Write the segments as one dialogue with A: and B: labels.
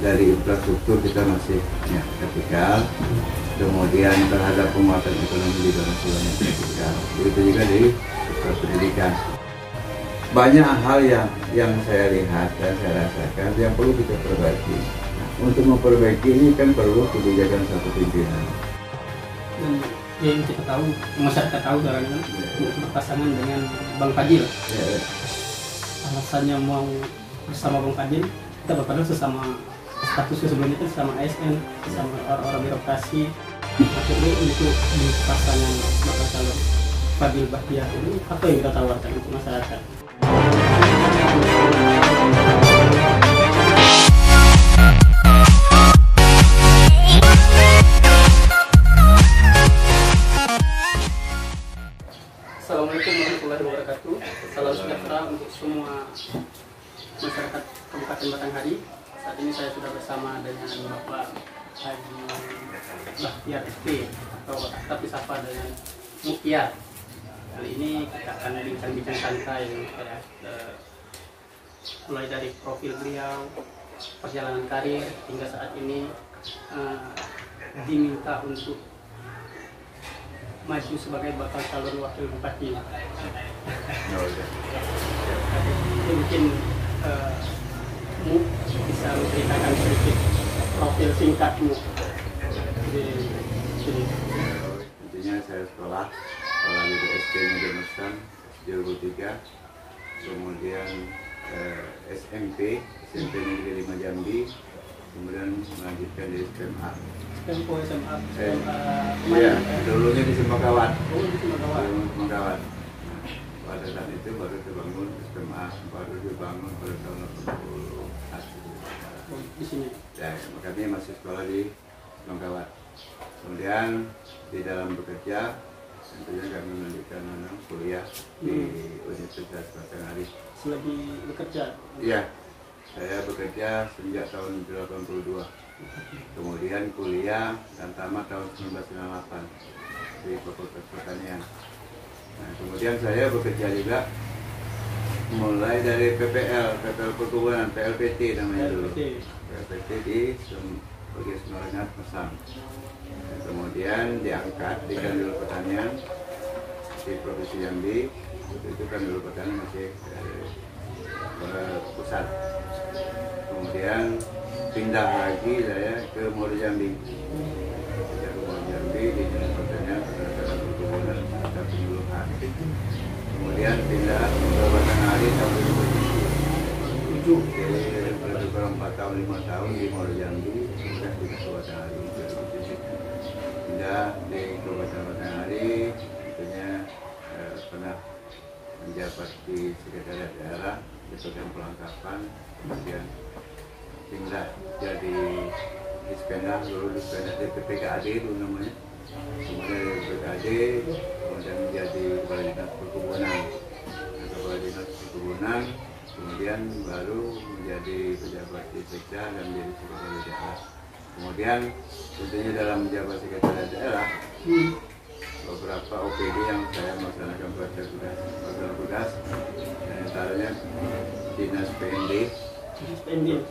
A: dari infrastruktur kita masih ya, vertikal. Kemudian terhadap penguatan ekonomi juga masih banyak vertikal. Begitu juga di sektor pendidikan. Banyak hal yang saya lihat dan saya rasakan yang perlu kita perbaiki. Nah, untuk memperbaiki ini kan perlu kebijakan satu pimpinan.
B: Dan yang kita tahu, masyarakat tahu caranya untuk berpasangan dengan Bang Fadil.
A: Ya.
B: Alasannya mau bersama Bang Fadil, kita berpadang sesama statusnya sebelumnya itu sama ASN, sama orang-orang birokrasi. Akhirnya untuk di pasangan bakal calon Fadil Bahtiar ini apa yang kita tawarkan untuk masyarakat? Assalamualaikum warahmatullahi wabarakatuh. Salam sejahtera untuk semua masyarakat Kabupaten Batanghari. Saat ini saya sudah bersama dengan Bapak Haji Bahtiar SP atau akrab disapa dengan Mukyar. Kali ini kita akan bincang-bincang santai mulai dari profil beliau, perjalanan karir hingga saat ini diminta untuk maju sebagai bakal calon wakil bupati. Jadi mungkin Mu bisa menceritakan sedikit profil singkatmu di sini.
A: Intinya saya sekolah di SD Negeri Nusan 2003, kemudian SMP Negeri 5 Jambi, kemudian melanjutkan di SMA.
B: SMA.
A: Iya, dulunya di Sembakawat.
B: Oh, di Sembakawat.
A: Pada saat itu baru dibangun SMA, baru dibangun pada tahun 81.
B: Di sini.
A: Ya, makanya masih sekolah di Sembakawat. Kemudian di dalam bekerja, tentunya kami melanjutkan kuliah di Universitas Batanghari.
B: Selagi bekerja?
A: Iya, saya bekerja sejak tahun 82. Kemudian kuliah dan tamat tahun 1998 di Fakultas Pertanian. Nah, kemudian saya bekerja juga mulai dari PPL Perkebunan, PLPT namanya dulu. PLPT di bagian Semarang Mesam. Kemudian diangkat di Kandil Pertanian di Provinsi Jambi. Itu Kandil Pertanian masih pusat. Kemudian pindah lagi saya ke Muaro Jambi. Ke Muaro Jambi di Dinas Pertanian, Pertanian Perkebunan dan Penyuluhan. Kemudian pindah ke Batanghari tahun 2007. Jadi lebih kurang 4 tahun 5 tahun di Muaro Jambi, kemudian pindah ke Batanghari. Pindah di Kabupaten Batanghari, tentunya pernah menjabat di Sekretariat Daerah, Bidang Pelengkapan, kemudian pindah jadi Dispenda, dulu Dispenda di PPKAD dulu namanya, kemudian dari PPKAD, kemudian menjadi Kepala Dinas Perkebunan, kemudian baru menjadi pejabat di Sekda dan menjadi Sekretariat Daerah. Kemudian tentunya dalam menjabat Sekretariat Daerah, beberapa OPD yang saya melaksanakan program tugas, dan antaranya Dinas PND.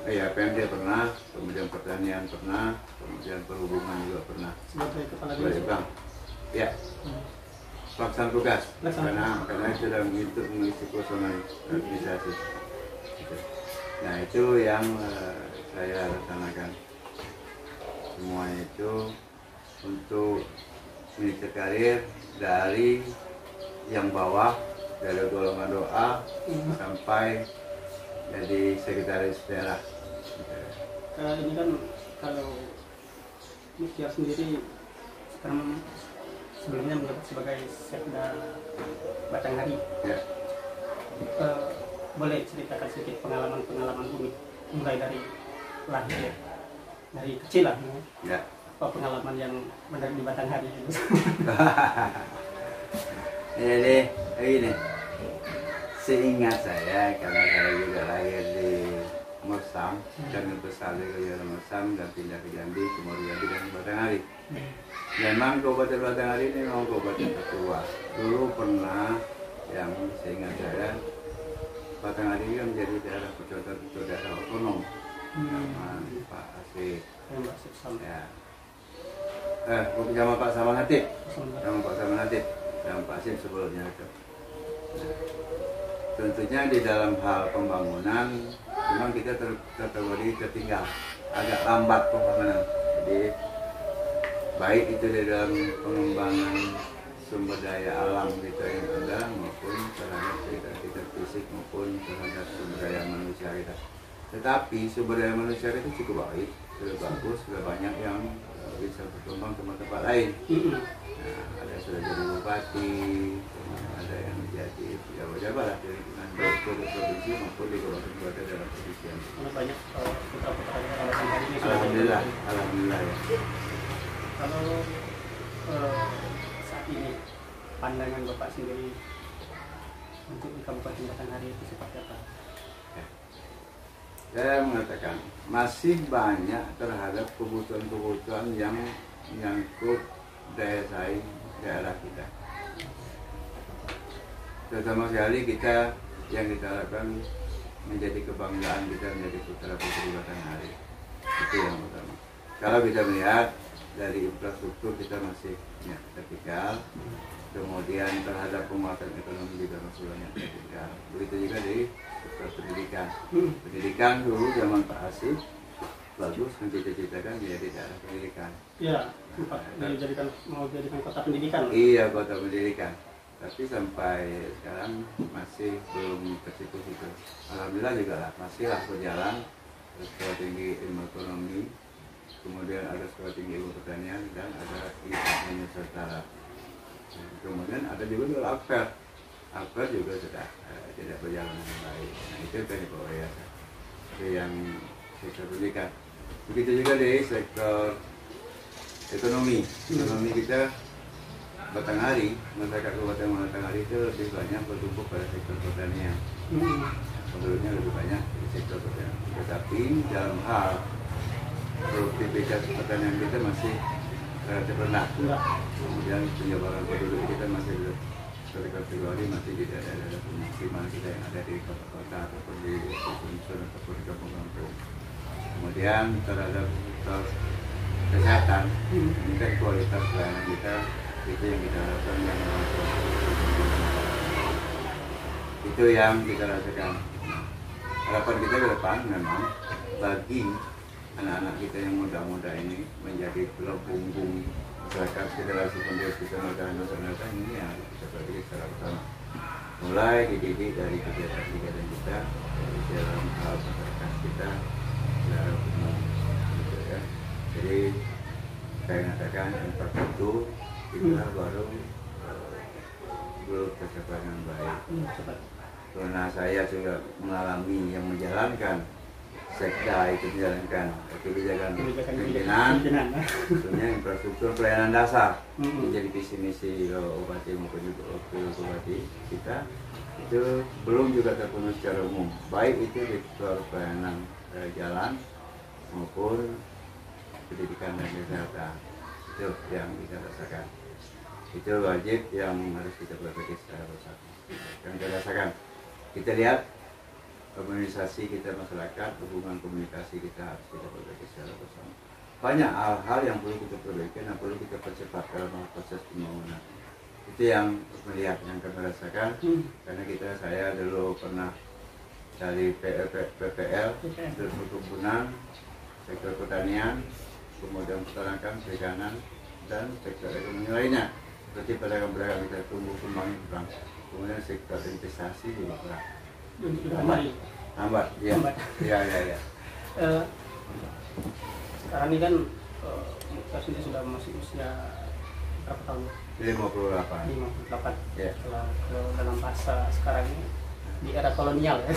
A: Iya, PND pernah, kemudian Pertanian pernah, kemudian Perhubungan juga pernah.
B: Sebagai kepala
A: dinas. Ya, pelaksana tugas. Karena itu dalam untuk mengisi kosongan administrasi. Nah, itu yang saya laksanakan. Semuanya itu untuk meniti karir dari yang bawah, dari golongan doa sampai jadi sekretaris daerah.
B: Ini kan kalau Mukyar sendiri sekarang sebelumnya menjabat sebagai Sekda Batanghari.
A: Ya.
B: Boleh ceritakan sedikit pengalaman unik mulai dari lahir, dari kecil lah.
A: Ya.
B: Apa pengalaman yang menarik di Batanghari?
A: Jadi ini seingat saya, karena saya juga lahir di Mesam dan besar di Mesam dan pindah ke Jambi, ke Muaro Jambi dan Batanghari. Memang Kabupaten Batanghari ini memang kabupaten tertua. Dulu pernah yang seingat saya, Batanghari kan menjadi daerah percontohan daerah otonom. sama Pak Asif.
B: Mbak Asif sama.
A: Ya. Sama Pak Saman Hatip.
B: Sama.
A: Sama Pak Saman Hatip. Dan Pak Asif sebelumnya itu. Nah, tentunya di dalam hal pembangunan memang kita terkategori tertinggal, agak lambat pembangunan. Jadi baik itu di dalam pengembangan sumber daya alam kita yang ada maupun terhadap kita fisik maupun terhadap sumber daya manusia kita. Tetapi sumber daya manusia itu cukup baik, sudah bagus, sudah banyak yang bisa berkembang ke tempat lain. Nah, ada yang sudah jadi bupati, ada yang menjadi pejabat-pejabat lah dari provinsi maupun di kabupaten dalam provinsi.
B: Banyak putra-putra hari ini.
A: Alhamdulillah, alhamdulillah ya.
B: Kalau saat ini pandangan Bapak sendiri untuk di Kabupaten Batanghari itu seperti apa?
A: Saya mengatakan masih banyak terhadap kebutuhan-kebutuhan yang menyangkut daya saing daerah kita. Terutama sekali kita yang kita harapkan menjadi kebanggaan kita menjadi putra putri Batanghari. Itu yang pertama. Kalau kita melihat dari infrastruktur kita masih tertinggal, kemudian terhadap penguatan ekonomi juga masih banyak tertinggal. Begitu juga di sektor pendidikan. Pendidikan dulu zaman Pak Asif bagus mencita-citakan menjadi daerah pendidikan.
B: Iya, mau jadikan kota pendidikan.
A: Iya, kota pendidikan. Tapi sampai sekarang masih belum tersipu itu. Alhamdulillah juga lah, masih lah berjalan sekolah tinggi ilmu ekonomi, kemudian ada sekolah tinggi ilmu pertanian dan ada IPA Nusantara. Kemudian ada juga Alper. Alper juga sudah tidak berjalan dengan baik. Nah, itu kan di bawah ya. Itu yang sektor pendidikan. Begitu juga di sektor ekonomi. Ekonomi kita Batanghari, masyarakat Kabupaten Batanghari itu lebih banyak bertumbuh pada sektor pertanian. Penduduknya lebih banyak di sektor pertanian. Tetapi dalam hal produktivitas pertanian kita masih relatif rendah. Kemudian penyebaran penduduk kita masih kategori masih di daerah-daerah pemukiman kita yang ada di kota-kota ataupun di dusun ataupun di kampung-kampung. Kemudian terhadap sektor kesehatan, ini kan kualitas pelayanan kita itu yang kita harapkan yang itu yang kita rasakan. Harapan kita ke depan memang bagi anak-anak kita yang muda-muda ini menjadi tulang punggung masyarakat generasi penerus kita Nusantara ini yang kita pelajari secara utama. Mulai dididik dari kegiatan-kegiatan kita dari dalam hal masyarakat kita secara umum, gitu ya. Jadi saya mengatakan infrastruktur kita baru belum tercapai dengan baik. Karena saya juga mengalami yang menjalankan sekda itu menjalankan kebijakan pimpinan, tentunya infrastruktur pelayanan dasar menjadi visi misi bupati maupun juga bupati kita itu belum juga terpenuhi secara umum, baik itu di sektor pelayanan jalan maupun pendidikan dan kesehatan. Itu yang kita rasakan. Itu wajib yang harus kita perbaiki secara bersama. Yang kita rasakan, kita lihat komunikasi kita masyarakat, hubungan komunikasi kita harus kita perbaiki secara bersama. Banyak hal-hal yang perlu kita perbaiki dan perlu kita percepat dalam proses pembangunan. Itu yang melihat, yang kami rasakan. Karena saya dulu pernah dari PPL, sektor perkebunan, sektor pertanian, kemudian peternakan, perikanan, dan sektor ekonomi lainnya. Seperti pedagang-pedagang kita tumbuh kembang, kemudian sektor investasi juga kurang. Lambat, ya. Ya.
B: Sekarang ini kan kita sudah masih usia berapa tahun?
A: 58.
B: 58.
A: Ya.
B: Kalau dalam bahasa sekarang ini di era kolonial ya.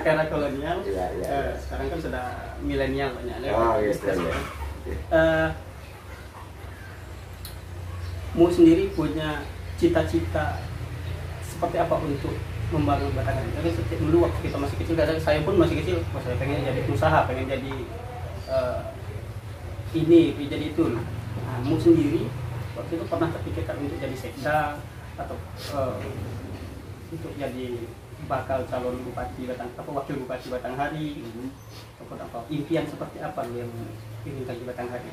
B: Era kolonial. Ya. Sekarang kan sudah milenial banyak.
A: Oh, gitu ya.
B: Mu sendiri punya cita-cita seperti apa untuk membangun Batanghari? Jadi dulu waktu kita masih kecil, kadang saya pun masih kecil, saya pengen jadi pengusaha, pengen jadi ini, jadi itu. Nah, mu sendiri waktu itu pernah terpikirkan untuk jadi sekda atau untuk jadi bakal calon bupati wakil bupati Batanghari, ataupun apa impian seperti apa yang inginkan di Batanghari?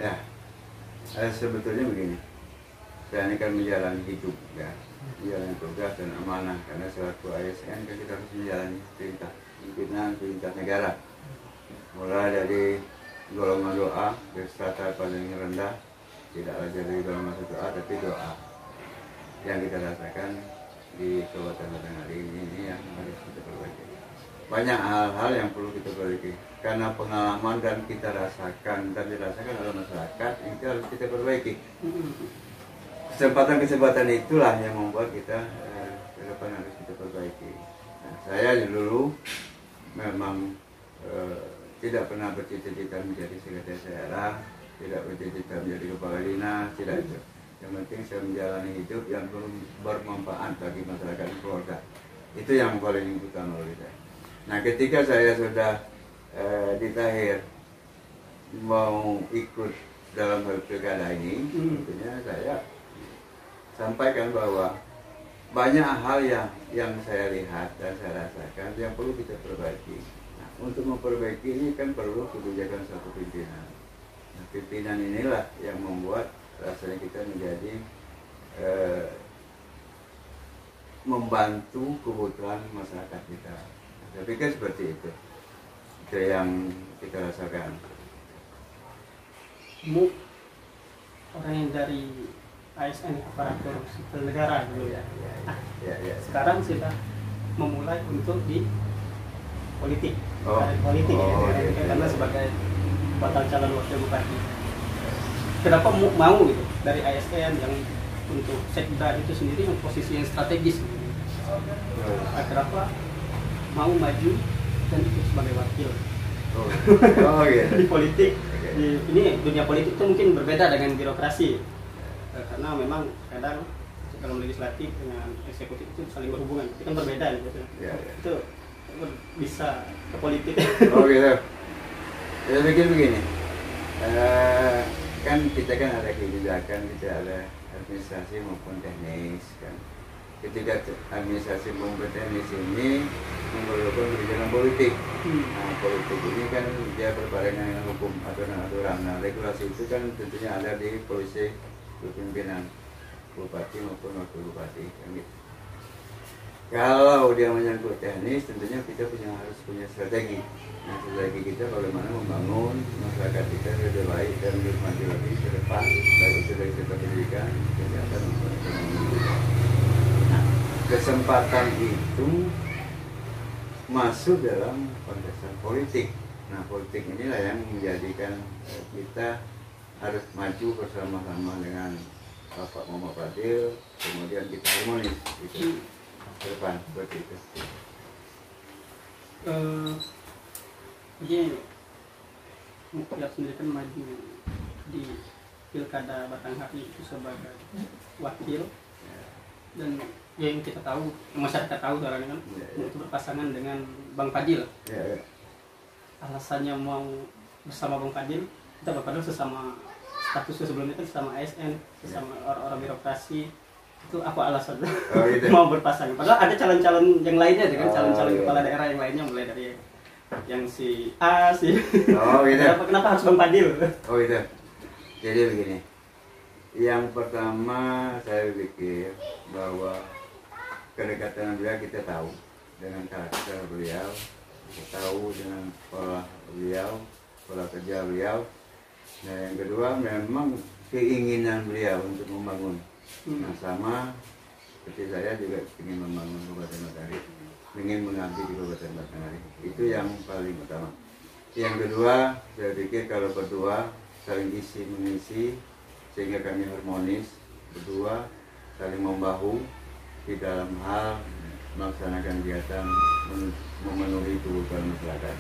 A: Ya, sebetulnya begini, saya ini kan menjalani hidup, ya, menjalani tugas dan amanah, karena selaku ASN kan kita harus menjalani perintah negara, mulai dari golongan doa, dari strata paling rendah, tidak saja dari golongan doa, tapi doa yang kita rasakan di Kabupaten Batanghari ini yang harus kita perbaiki. Banyak hal-hal yang perlu kita perbaiki karena pengalaman dan kita rasakan dan dirasakan oleh masyarakat, itu harus kita perbaiki. Kesempatan-kesempatan itulah yang membuat kita ke depan harus kita perbaiki. Nah, saya dulu memang tidak pernah bercita-cita menjadi sekretaris daerah, tidak bercita-cita menjadi kepala dinas, tidak itu. Yang penting saya menjalani hidup yang bermanfaat bagi masyarakat dan keluarga. Itu yang paling utama bagi saya. Nah, ketika saya sudah ditahir mau ikut dalam hal pilkada ini, tentunya saya sampaikan bahwa banyak hal yang saya lihat dan saya rasakan yang perlu kita perbaiki. Nah, untuk memperbaiki ini kan perlu kebijakan satu pimpinan. Nah, pimpinan inilah yang membuat rasanya kita menjadi membantu kebutuhan masyarakat kita. Saya pikir seperti itu yang kita rasakan.
B: Orang yang dari ASN, aparatur sipil negara dulu ya.
A: Ya.
B: Sekarang sudah memulai untuk di politik,
A: politik
B: karena sebagai bakal calon wakil bupati. Kenapa mau gitu dari ASN yang untuk sekda itu sendiri yang posisi yang strategis? Kenapa mau maju dan ikut sebagai wakil? Di politik, ini dunia politik itu mungkin berbeda dengan birokrasi, karena memang kadang dalam legislatif dengan eksekutif itu saling berhubungan, itu kan berbeda gitu. Itu bisa ke politik.
A: Gitu. Saya pikir begini, kan kita kan ada kebijakan, kita ada administrasi maupun teknis kan. Ketika administrasi maupun teknis ini memerlukan kebijakan politik. Nah, politik ini kan dia berbarengan dengan hukum aturan-aturan. Nah, regulasi itu kan tentunya ada di posisi kepemimpinan bupati maupun wakil bupati kan gitu. Kalau dia menyangkut teknis, tentunya kita harus punya strategi. Nah, strategi kita bagaimana membangun masyarakat kita lebih baik dan lebih maju lagi ke depan, baik itu dari sektor pendidikan, kesehatan, maupun ekonomi. Nah, kesempatan itu masuk dalam kontestasi politik. Nah, politik inilah yang menjadikan kita harus maju bersama-sama dengan Bapak Muhammad Fadil, kemudian kita harmonis gitu. Depan seperti itu.
B: Begini, Mukyat sendiri kan maju di pilkada Batanghari itu sebagai wakil, dan yang kita tahu, masyarakat tahu sekarang kan, untuk berpasangan dengan Bang Fadil. Alasannya mau bersama Bang Fadil, kita Bang Fadil sesama statusnya sebelumnya kan sesama ASN, sesama orang-orang birokrasi. Itu apa alasan gitu. Mau berpasangan? Padahal ada calon-calon yang lainnya dengan calon-calon kepala daerah yang lainnya, mulai dari yang si A, si gitu. Kenapa harus Bang Fadil?
A: Gitu. Jadi begini. Yang pertama saya pikir bahwa kedekatan beliau kita tahu dengan karakter beliau, kita tahu dengan pola beliau, pola kerja beliau. Nah, yang kedua memang keinginan beliau untuk membangun. Nah, sama seperti saya juga ingin membangun Kabupaten Batanghari, ingin mengabdi di Kabupaten Batanghari. Itu yang paling utama. Yang kedua, saya pikir kalau berdua saling isi mengisi sehingga kami harmonis, berdua saling membahu di dalam hal melaksanakan kegiatan memenuhi kebutuhan masyarakat.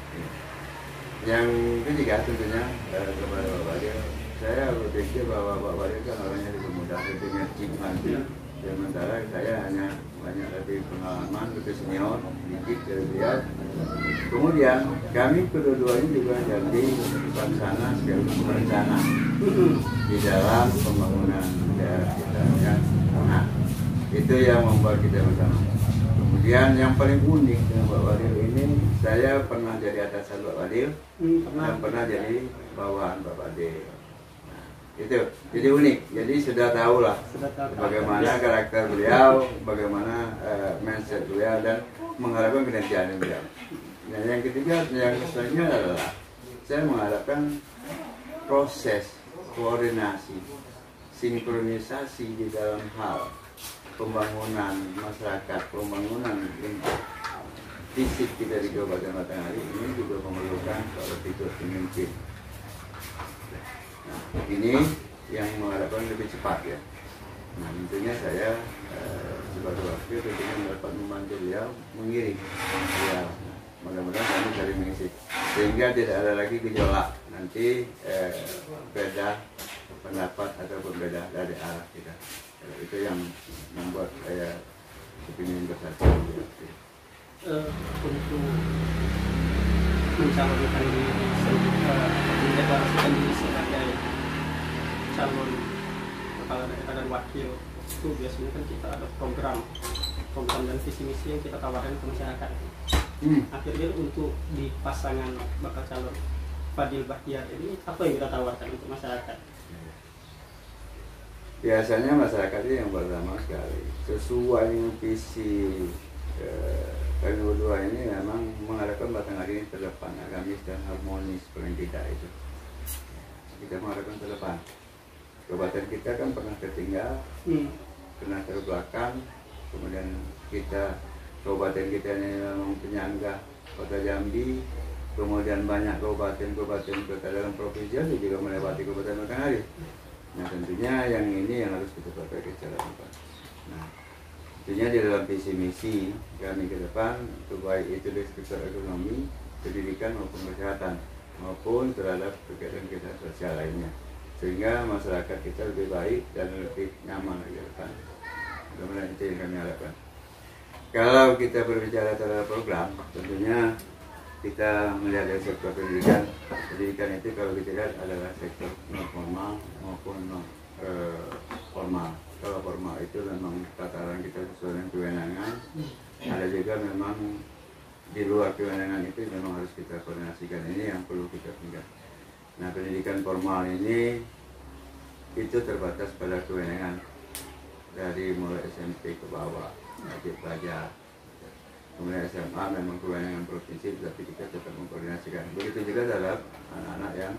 A: Yang ketiga tentunya kepada Bapak Fadil, saya berpikir bahwa Bapak Fadil kan orangnya lebih mudah, lebih hikmat. Sementara saya hanya banyak lebih pengalaman, lebih senior, sedikit dari beliau. Kemudian kami kedua-duanya juga jadi pelaksana sekaligus perencana di dalam pembangunan daerah kita. Ya. Nah, itu yang membuat kita bersama. Kemudian yang paling unik dengan Pak Wadil ini, saya pernah jadi atasan Pak Wadil dan pernah jadi bawahan Pak Wadil. Nah, itu jadi unik. Jadi sudah tahu lah bagaimana karakter beliau, bagaimana mindset beliau dan mengharapkan kinerja beliau. Dan yang ketiga, yang selanjutnya adalah saya mengharapkan proses koordinasi, sinkronisasi di dalam hal pembangunan masyarakat, pembangunan fisik kita di Kabupaten Batanghari ini juga memerlukan kalau fitur pemimpin. Nah, ini yang mengharapkan lebih cepat ya. Nah, tentunya saya sebagai wakil tentunya dapat membantu beliau mengiring beliau. Nah, mudah-mudahan kami saling mengisi sehingga tidak ada lagi gejolak nanti beda pendapat ataupun beda dari arah kita. Itu yang membuat saya kepingin bersatu.
B: Untuk mencalonkan diri, mendeklarasikan diri sebagai calon kepala daerah dan wakil, itu biasanya kan kita ada program dan visi misi yang kita tawarkan ke masyarakat. Akhirnya untuk di pasangan bakal calon Fadil Bahtiar ini apa yang kita tawarkan untuk masyarakat?
A: Biasanya masyarakat ini yang pertama sekali sesuai dengan visi kami berdua ini memang mengharapkan Batanghari ini terdepan, agamis dan harmonis paling tidak itu. Kita mengharapkan terdepan. Kabupaten kita kan pernah tertinggal, pernah terbelakang, kemudian kabupaten kita ini memang penyangga kota Jambi, kemudian banyak kabupaten kota dalam provinsi juga melewati Kabupaten Batanghari. Nah tentunya yang ini yang harus kita pakai secara tepat. Nah tentunya di dalam visi misi kami ke depan, baik itu dari sektor ekonomi, pendidikan maupun kesehatan, maupun terhadap kegiatan sosial lainnya, sehingga masyarakat kita lebih baik dan lebih nyaman ke depan. Mudah-mudahan itu yang kami harapkan. Kalau kita berbicara terhadap program, tentunya kita melihat dari sektor pendidikan. Pendidikan itu kalau kita lihat adalah sektor non formal maupun non formal. Kalau formal itu memang tataran kita sesuai dengan kewenangan. Ada juga memang di luar kewenangan itu memang harus kita koordinasikan. Ini yang perlu kita tinggal. Nah pendidikan formal ini itu terbatas pada kewenangan dari mulai SMP ke bawah, wajib belajar. Kemudian SMA memang kewenangan provinsi, tapi kita tetap mengkoordinasikan. Begitu juga terhadap anak-anak yang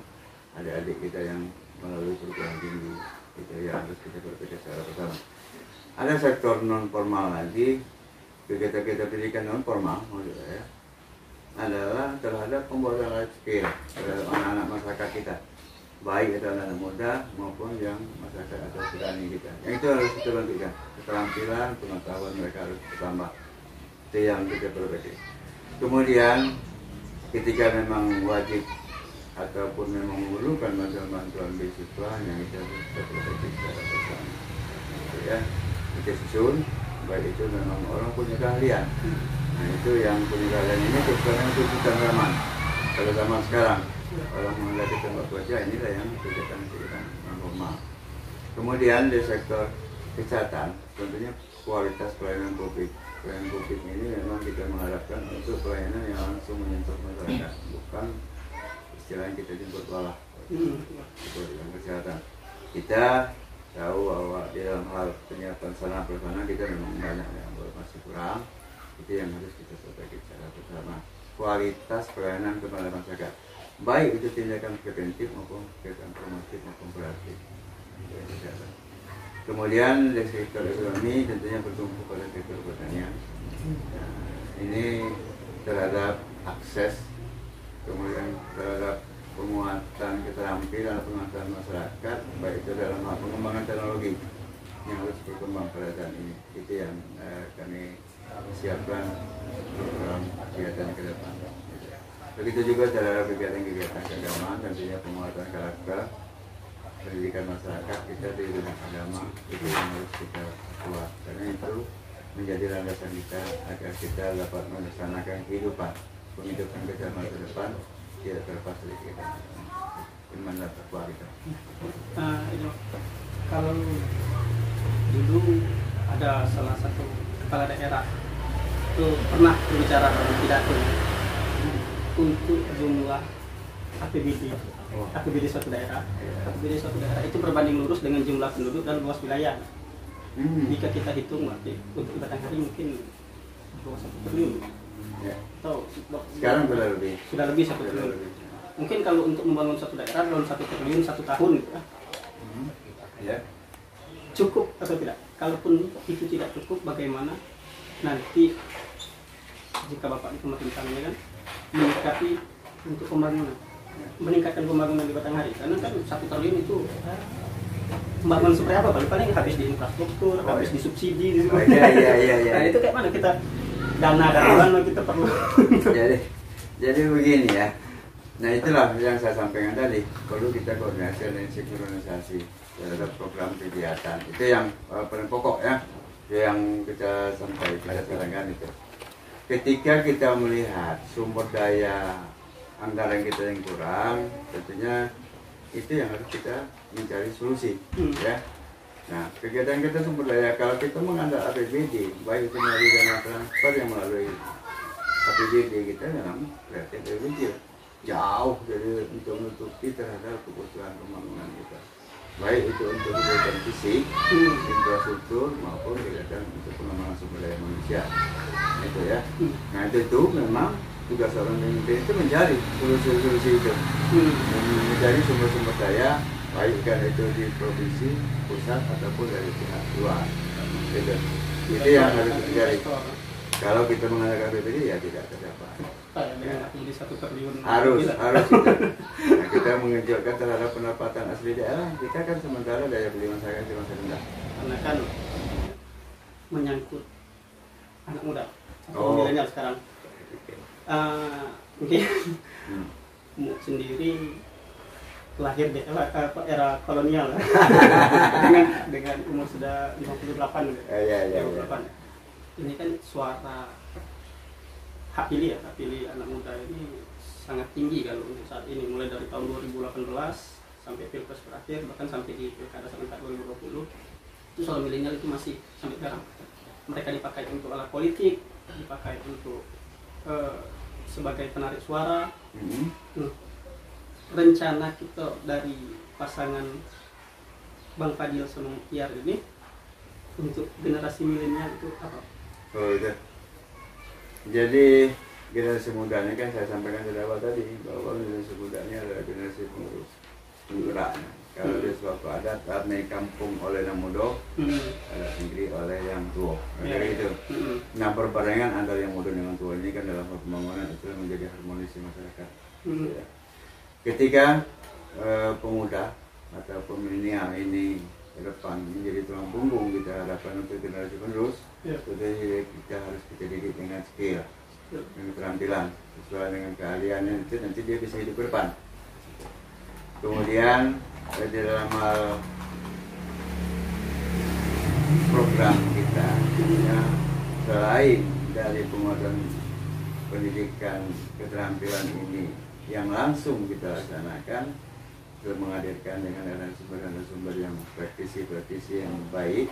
A: adik-adik kita yang melalui perguruan tinggi, itu yang harus kita berpikir secara bersama. Ada sektor non formal lagi, kegiatan pendidikan non formal maksud saya adalah terhadap pembuatan life skill terhadap anak-anak masyarakat kita, baik itu anak muda maupun yang masyarakat atau petani kita. Yang itu harus kita bangkitkan, keterampilan, pengetahuan mereka harus bertambah. Itu yang kita perbaiki. Kemudian ketika memang wajib ataupun memang memerlukan bantuan beasiswa yang kita perbaiki secara bersama. Ya, kita susun, baik itu memang orang punya keahlian. Nah itu yang punya keahlian ini kebetulan itu bukan zaman. Kalau zaman sekarang orang menghadapi tembak kerja inilah yang kegiatan normal. Kemudian di sektor kesehatan tentunya kualitas pelayanan publik. Pelayanan publik ini memang kita mengharapkan untuk pelayanan yang langsung menyentuh masyarakat, bukan istilahnya kita jemput bola. Untuk yang kesehatan, kita tahu bahwa di dalam hal penyiapan sarana prasarana kita memang banyak yang masih kurang. Itu yang harus kita perbaiki secara bersama. Kualitas pelayanan kepada masyarakat, baik itu tindakan preventif maupun kegiatan promotif maupun proaktif. Kemudian dari sektor ekonomi tentunya bertumpu pada sektor pertanian. Nah, ini terhadap akses, kemudian terhadap penguatan keterampilan penguatan masyarakat, baik itu dalam hal pengembangan teknologi yang harus berkembang pada saat ini. Itu yang kami siapkan program kegiatan ke depan. Begitu juga terhadap kegiatan-kegiatan keagamaan, tentunya penguatan karakter pendidikan masyarakat kita di dunia agama itu yang harus kita kuat, karena itu menjadi landasan kita agar kita dapat melaksanakan kehidupan kita masa depan tidak terlepas dari kita iman dan takwa kita.
B: Kalau dulu ada salah satu kepala daerah pernah berbicara dalam pidato untuk jumlah APBD. APBD suatu daerah. APBD suatu daerah itu berbanding lurus dengan jumlah penduduk dan luas wilayah. Jika kita hitung untuk Batanghari mungkin di bawah 1 triliun.
A: Ya.
B: Atau
A: Sekarang sudah lebih
B: 1 triliun. Mungkin kalau untuk membangun suatu daerah dalam 1 triliun 1 tahun gitu ya.
A: Ya.
B: Cukup atau tidak? Kalaupun itu tidak cukup, bagaimana nanti jika Bapak itu pemerintahnya kan meningkati untuk pembangunan, meningkatkan pembangunan di Batanghari, karena kan 1 triliun itu pembangunan seperti apa? Paling habis di infrastruktur, habis di subsidi, di
A: Iya.
B: Nah itu kayak mana kita dana mana kita perlu?
A: jadi begini ya. Nah itulah yang saya sampaikan tadi, perlu kita koordinasi dan sinkronisasi terhadap program kegiatan. Itu yang paling pokok ya, yang kita sampaikan sekarang itu. Ketika kita melihat sumber daya anggaran kita yang kurang, tentunya itu yang harus kita mencari solusi, ya. Nah, kegiatan kita sumber daya, kalau kita mengandalkan APBD, baik itu melalui dana transfer yang melalui APBD kita memang relatif lebih kecil, jauh dari untuk menutupi terhadap kebutuhan pembangunan kita, baik itu untuk kebutuhan fisik, infrastruktur maupun kegiatan untuk pengembangan sumber daya manusia, itu ya. Nah itu memang tugas seorang pemimpin itu mencari solusi-solusi itu, mencari sumber-sumber daya, baik kan itu di provinsi, pusat ataupun dari pihak luar. Itu yang harus dicari. Kalau kita mengandalkan BPD ya tidak terdapat. Harus itu. Nah, kita mengejutkan terhadap pendapatan asli daerah. Kita kan sementara daya beli masyarakat masih rendah.
B: Karena kan menyangkut anak muda atau milenial sekarang. Mungkin sendiri lahir di era kolonial dengan umur sudah 58
A: ya.
B: Ini kan suara hak pilih anak muda ini sangat tinggi kalau untuk saat ini, mulai dari tahun 2018 sampai Pilpres berakhir, bahkan sampai di Pilkada serentak 2020 itu soal milenial itu masih sampai sekarang mereka dipakai untuk alat politik, dipakai untuk sebagai penarik suara. Rencana kita dari pasangan Bang Fadil sama Tiar ini untuk generasi milenial itu apa?
A: Itu. Jadi generasi mudanya kan saya sampaikan dari awal tadi bahwa generasi mudanya adalah generasi pengurus penggerak. Kalau di suatu adat naik kampung oleh yang muda, ada negeri oleh yang tua, gitu. Nah perbarengan antara yang muda dengan tua ini kan dalam pembangunan itu menjadi harmonis masyarakat. Ketika pemuda atau milenial ini ke depan menjadi tulang punggung, kita harapkan untuk generasi penerus, jadi kita harus kita didik dengan skill, dengan keterampilan sesuai dengan keahliannya, itu nanti dia bisa hidup ke depan. Kemudian di dalam hal program kita, ya, selain dari penguatan pendidikan keterampilan ini yang langsung kita laksanakan, menghadirkan dengan sumber yang praktisi yang baik,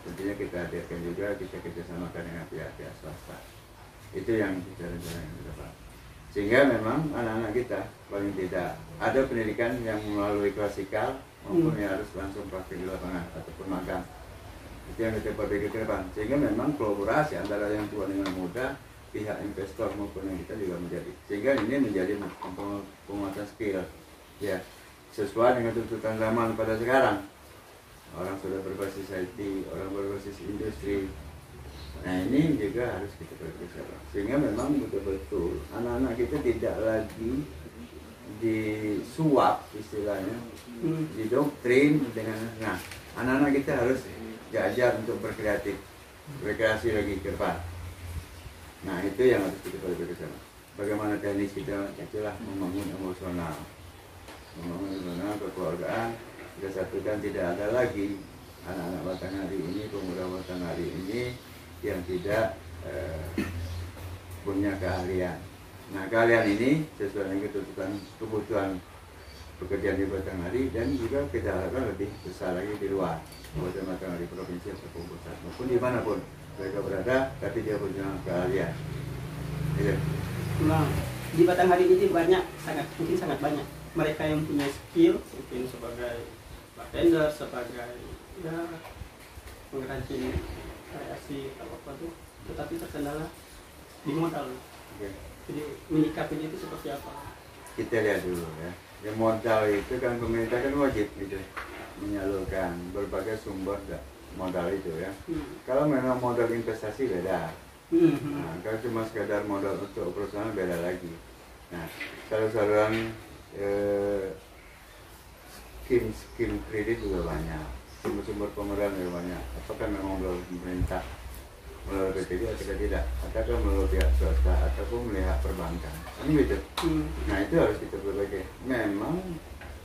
A: tentunya kita hadirkan juga, kita kerjasamakan dengan pihak-pihak swasta. Itu yang kita rencanakan ke depan. Sehingga memang anak-anak kita paling tidak ada pendidikan yang melalui klasikal maupun yang harus langsung praktik di lapangan ataupun magang. Itu yang kita perbaiki ke depan. Sehingga memang kolaborasi antara yang tua dengan muda, pihak investor maupun yang kita juga menjadi. Sehingga ini menjadi penguatan skill. Ya. Sesuai dengan tuntutan zaman pada sekarang, orang sudah berbasis IT, orang berbasis industri. Nah ini juga harus kita perbaiki, sehingga memang betul-betul anak-anak kita tidak lagi disuap istilahnya, didoktrin dengan. Nah anak-anak kita harus diajar untuk berkreasi lagi ke depan. Nah itu yang harus kita perbaiki. Bagaimana teknis kita itulah membangun emosional, kekeluargaan, kita satukan. Tidak ada lagi anak-anak Batanghari ini, pemuda Batanghari ini yang tidak punya keahlian. Nah keahlian ini sesuai dengan kebutuhan pekerjaan di Batanghari, dan juga kita harapkan lebih besar lagi di luar Batanghari provinsi ataupun pusat maupun dimanapun mereka berada, tapi dia punya keahlian. Gitu.
B: Nah, di Batanghari ini mungkin sangat banyak mereka yang punya skill, mungkin sebagai bartender, sebagai ya pengrajin kreasi atau apa tuh, tetapi terkendala di modal.
A: Oke.
B: Jadi menyikapinya itu seperti apa?
A: Kita lihat dulu ya. Yang modal itu kan pemerintah kan wajib gitu menyalurkan berbagai sumber modal itu ya. Kalau memang modal investasi beda. Nah, kalau cuma sekadar modal untuk operasional beda lagi. Nah, kalau saluran skim kredit juga banyak, sumber-sumber pemodal juga banyak. Apakah memang melalui pemerintah, melalui PTB atau tidak, ataukah melalui pihak swasta ataupun melihat perbankan, kan gitu. Nah, itu harus kita perbaiki. Memang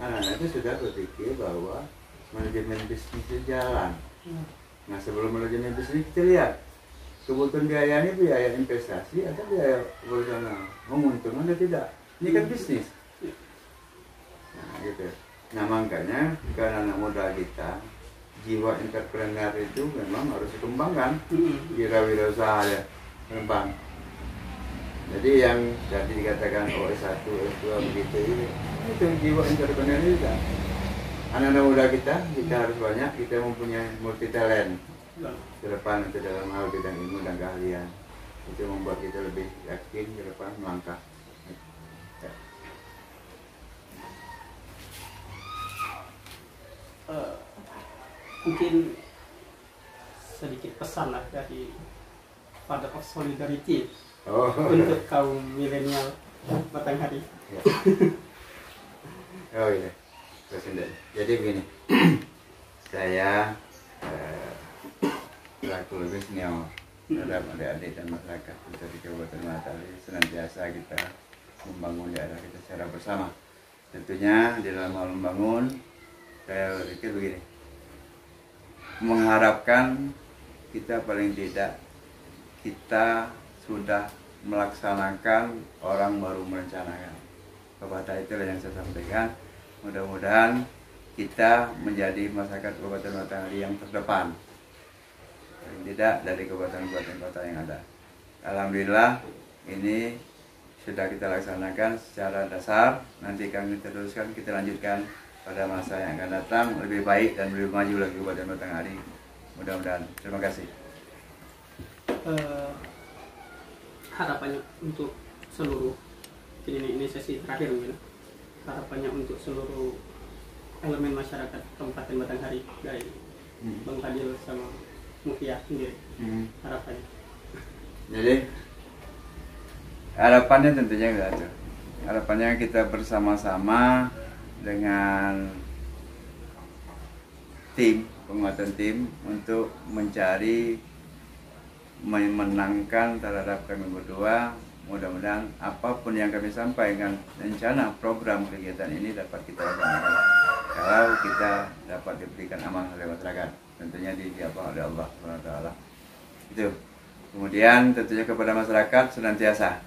A: anak-anak itu sudah berpikir bahwa manajemen bisnis itu jalan. Nah, sebelum manajemen bisnis kita lihat kebutuhan biaya ini biaya investasi atau biaya operasional, menguntungkan atau tidak. Ini kan bisnis. Nah, gitu. Nah, makanya karena anak muda kita jiwa entrepreneur itu memang harus dikembangkan, wira-wirausaha ya, pengembang. Jadi yang tadi dikatakan S1, S2 begitu itu jiwa entrepreneur juga. Anak-anak muda kita harus banyak, kita mempunyai multi talent ke depan itu dalam hal bidang ilmu dan keahlian. Itu membuat kita lebih yakin ke depan melangkah. Ya.
B: Mungkin sedikit pesan lah dari Father of Solidarity untuk kaum milenial Batanghari.
A: Ya. Oh iya, Presiden. Jadi begini, saya selaku lebih senior terhadap adik-adik dan masyarakat kita di Kabupaten Matahari, senantiasa kita membangun daerah kita secara bersama. Tentunya di dalam hal membangun, saya berpikir begini, mengharapkan kita paling tidak kita sudah melaksanakan, orang baru merencanakan. Kepada itulah yang saya sampaikan, mudah-mudahan kita menjadi masyarakat Kabupaten Batanghari yang terdepan, paling tidak dari kabupaten-kabupaten kota yang ada. Alhamdulillah ini sudah kita laksanakan secara dasar, nanti kami teruskan, kita lanjutkan pada masa yang akan datang lebih baik dan lebih maju lagi Kabupaten Batanghari. Mudah-mudahan. Terima kasih.
B: Harapannya untuk seluruh, ini sesi terakhir mungkin, harapannya untuk seluruh elemen masyarakat Kabupaten Batanghari dari Bang Fadil sama Mutia sendiri, harapannya.
A: Jadi harapannya tentunya enggak ada. Harapannya kita bersama-sama dengan tim, penguatan tim untuk mencari memenangkan terhadap kami berdua. Mudah-mudahan apapun yang kami sampaikan, rencana program kegiatan ini dapat kita laksanakan kalau kita dapat diberikan amanah oleh masyarakat, tentunya dijawab oleh Allah SWT. Itu. Kemudian tentunya kepada masyarakat senantiasa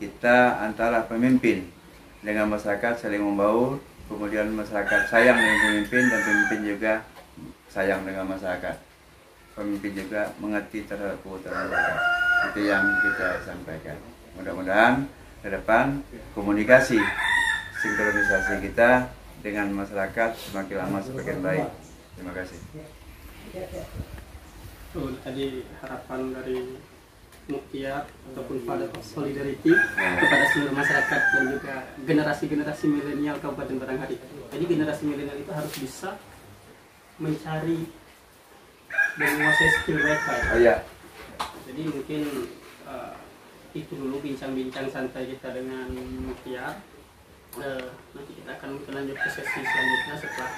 A: kita antara pemimpin dengan masyarakat saling membaur, kemudian masyarakat sayang dengan pemimpin dan pemimpin juga sayang dengan masyarakat. Pemimpin juga mengerti terhadap kebutuhan masyarakat. Itu yang kita sampaikan. Mudah-mudahan ke depan komunikasi, sinkronisasi kita dengan masyarakat semakin lama semakin baik. Terima kasih.
B: Tadi harapan dari Mutia ataupun Father of Solidarity kepada seluruh masyarakat dan juga generasi-generasi milenial Kabupaten Batanghari. Jadi generasi milenial itu harus bisa mencari dan menguasai skill mereka.
A: Oh iya.
B: Jadi mungkin itu dulu bincang-bincang santai kita dengan Mutia. Nanti kita akan mungkin lanjut ke sesi selanjutnya setelah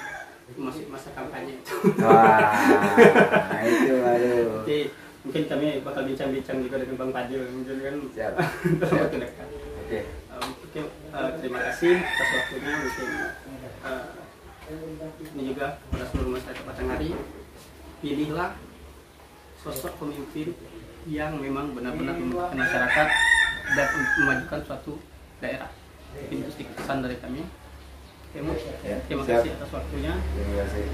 B: masuk masa kampanye itu.
A: Wah, itu aduh.
B: Jadi mungkin kami bakal bincang-bincang juga dengan Bang Fadil mungkin kan.
A: Siap.
B: Dalam waktu dekat.
A: Oke.
B: Terima kasih atas waktunya. Mungkin ini juga pada seluruh masyarakat Batanghari, pilihlah sosok pemimpin yang memang benar-benar membuat masyarakat dan memajukan suatu daerah. Ini sedikit pesan dari kami. Terima kasih atas waktunya.
A: Terima kasih.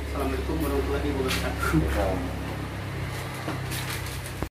B: Assalamualaikum warahmatullahi wabarakatuh.